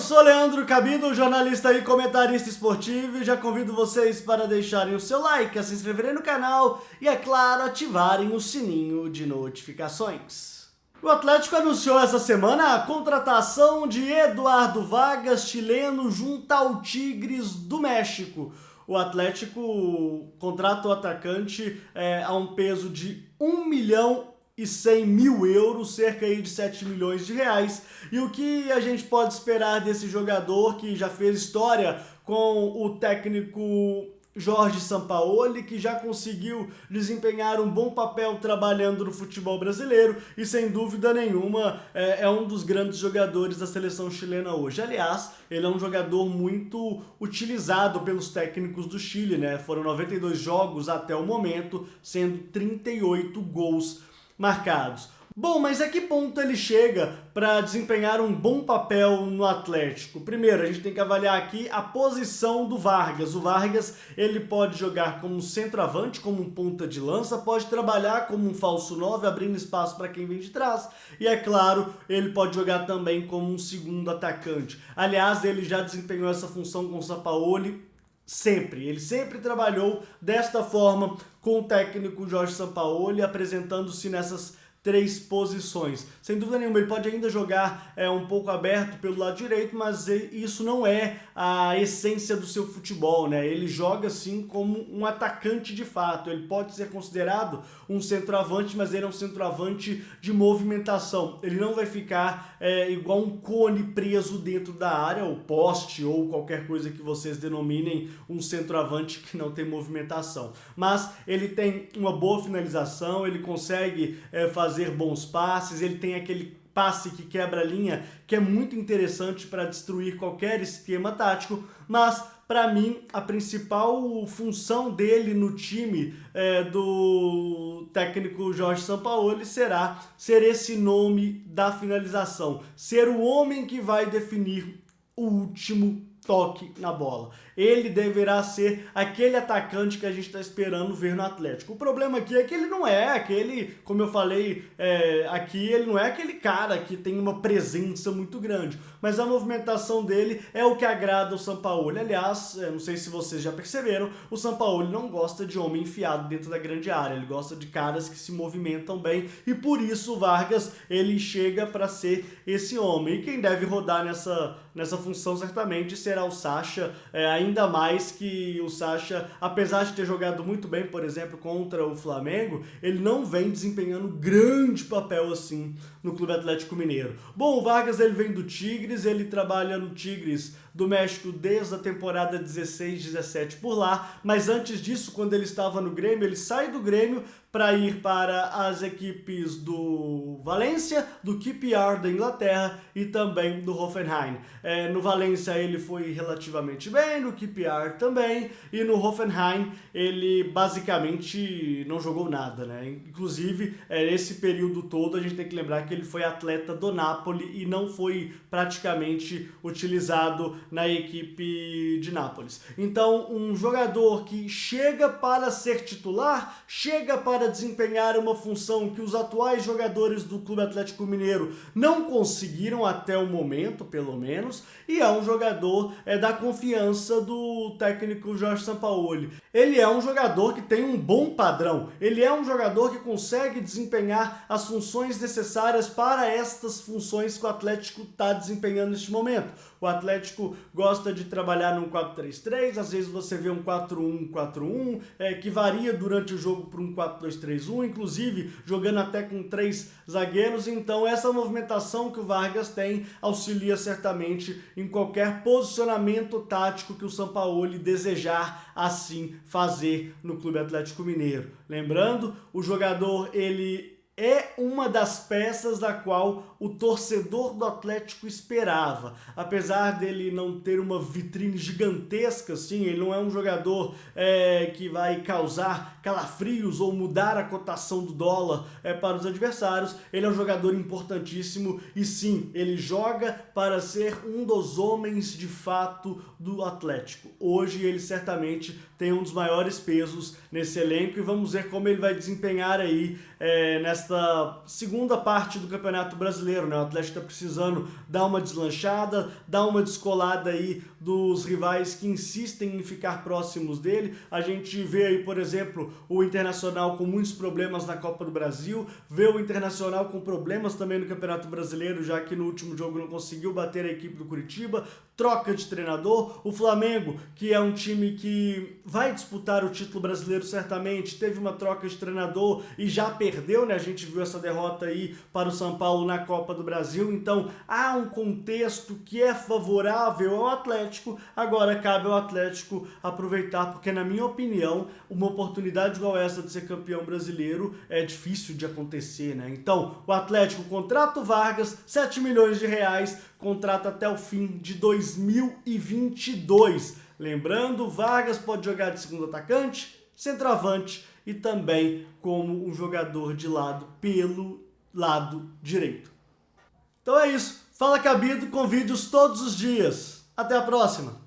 sou Leandro Cabido, jornalista e comentarista esportivo, e já convido vocês para deixarem o seu like, a se inscreverem no canal e, é claro, ativarem o sininho de notificações. O Atlético anunciou essa semana a contratação de Eduardo Vargas, chileno, junto ao Tigres do México. O Atlético contrata o atacante a um peso de 1.100.000 euros, cerca aí de 7 milhões de reais. E o que a gente pode esperar desse jogador que já fez história com o técnico Jorge Sampaoli, que já conseguiu desempenhar um bom papel trabalhando no futebol brasileiro e, sem dúvida nenhuma, é um dos grandes jogadores da seleção chilena hoje. Aliás, ele é um jogador muito utilizado pelos técnicos do Chile, né? Foram 92 jogos até o momento, sendo 38 gols marcados. Bom, mas a que ponto ele chega para desempenhar um bom papel no Atlético? Primeiro, a gente tem que avaliar aqui a posição do Vargas. O Vargas, ele pode jogar como centroavante, como um ponta de lança, pode trabalhar como um falso 9, abrindo espaço para quem vem de trás. E, é claro, ele pode jogar também como um segundo atacante. Aliás, ele já desempenhou essa função com o Sampaoli ele sempre trabalhou desta forma com o técnico Jorge Sampaoli, apresentando-se nessas três posições. Sem dúvida nenhuma, ele pode ainda jogar um pouco aberto pelo lado direito, mas isso não é a essência do seu futebol, né? Ele joga assim como um atacante de fato. Ele pode ser considerado um centroavante, mas ele é um centroavante de movimentação. Ele não vai ficar igual um cone preso dentro da área, ou poste, ou qualquer coisa que vocês denominem um centroavante que não tem movimentação. Mas ele tem uma boa finalização, ele consegue fazer bons passes, ele tem aquele passe que quebra a linha, que é muito interessante para destruir qualquer esquema tático, mas para mim a principal função dele no time do técnico Jorge Sampaoli será ser esse nome da finalização, ser o homem que vai definir o último toque na bola. Ele deverá ser aquele atacante que a gente está esperando ver no Atlético. O problema aqui é que ele não é aquele, como eu falei aqui, ele não é aquele cara que tem uma presença muito grande, mas a movimentação dele é o que agrada o Sampaoli. Aliás, não sei se vocês já perceberam, o Sampaoli não gosta de homem enfiado dentro da grande área, ele gosta de caras que se movimentam bem, e por isso o Vargas, ele chega para ser esse homem. E quem deve rodar nessa função certamente será o Sacha, ainda mais que o Sacha, apesar de ter jogado muito bem, por exemplo, contra o Flamengo, ele não vem desempenhando grande papel assim no Clube Atlético Mineiro. Bom, o Vargas, ele vem do Tigres, ele trabalha no Tigres do México desde a temporada 16-17 por lá, mas antes disso, quando ele estava no Grêmio, ele sai do Grêmio para ir para as equipes do Valência, do QPR da Inglaterra e também do Hoffenheim. No Valência ele foi relativamente bem, no QPR também, e no Hoffenheim ele basicamente não jogou nada, né? Inclusive, nesse período todo a gente tem que lembrar que ele foi atleta do Napoli e não foi praticamente utilizado na equipe de Nápoles. Então, um jogador que chega para ser titular, chega para desempenhar uma função que os atuais jogadores do Clube Atlético Mineiro não conseguiram até o momento, pelo menos, e é um jogador da confiança do técnico Jorge Sampaoli. Ele é um jogador que tem um bom padrão, ele é um jogador que consegue desempenhar as funções necessárias para estas funções que o Atlético está desempenhando neste momento. O Atlético gosta de trabalhar num 4-3-3, às vezes você vê um 4-1-4-1, que varia durante o jogo para um 4-2-3-1, inclusive jogando até com 3 zagueiros. Então essa movimentação que o Vargas tem auxilia certamente em qualquer posicionamento tático que o Sampaoli desejar assim fazer no Clube Atlético Mineiro. Lembrando, o jogador, ele é uma das peças da qual o torcedor do Atlético esperava. Apesar dele não ter uma vitrine gigantesca, assim, ele não é um jogador que vai causar calafrios ou mudar a cotação do dólar para os adversários. Ele é um jogador importantíssimo e sim, ele joga para ser um dos homens de fato do Atlético. Hoje ele certamente tem um dos maiores pesos nesse elenco e vamos ver como ele vai desempenhar aí nessa nesta segunda parte do Campeonato Brasileiro, né? O Atlético está precisando dar uma deslanchada, dar uma descolada aí dos rivais que insistem em ficar próximos dele. A gente vê aí, por exemplo, o Internacional com muitos problemas na Copa do Brasil, vê o Internacional com problemas também no Campeonato Brasileiro, já que no último jogo não conseguiu bater a equipe do Curitiba, troca de treinador. O Flamengo, que é um time que vai disputar o título brasileiro certamente, teve uma troca de treinador e já perdeu, né? A gente viu essa derrota aí para o São Paulo na Copa do Brasil, então há um contexto que é favorável ao Atlético. Agora cabe ao Atlético aproveitar, porque na minha opinião, uma oportunidade igual essa de ser campeão brasileiro é difícil de acontecer, né? Então, o Atlético contrata o Vargas, 7 milhões de reais, contrata até o fim de 2022. Lembrando, Vargas pode jogar de segundo atacante, centroavante e também como um jogador de lado pelo lado direito. Então é isso. Fala Cabido com vídeos todos os dias. Até a próxima!